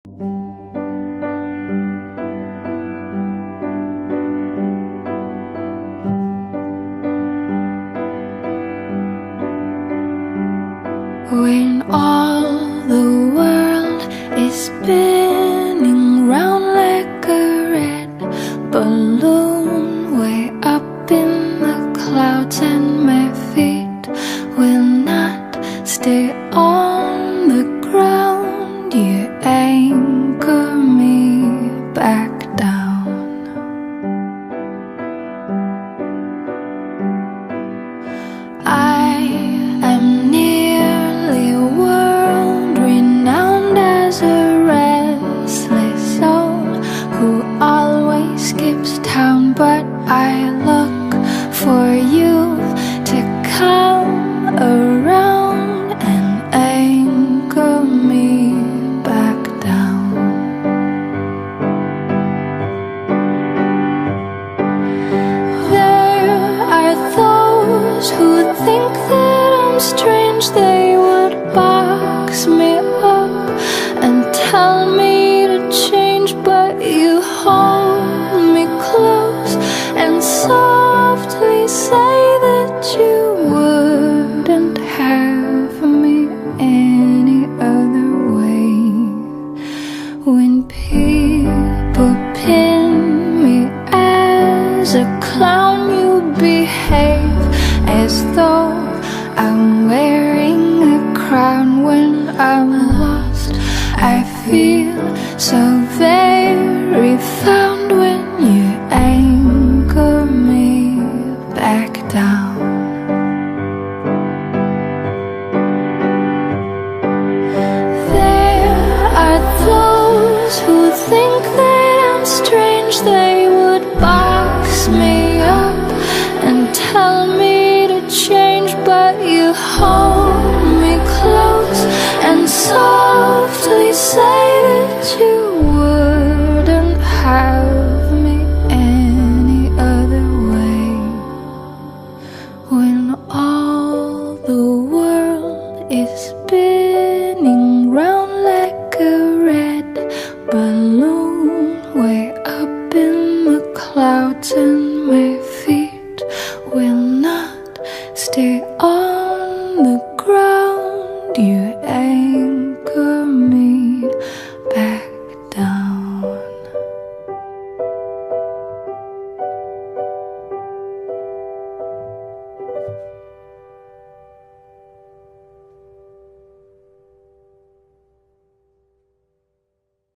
When all the world is spinning round like a red balloon way up in the clouds, and my feet will not stay on the ground, you anchor me back down. I am nearly world-renowned as a restless soul who always skips town, but I look for you to come around and anchor me back down. There are those who think that I'm strange. They would box me up and tell me to change, but you hold me close and softly say that you wouldn't have me any other way. When people pin me as a clown, you behave as though I'm wearing a crown. When I'm lost, I feel so very found.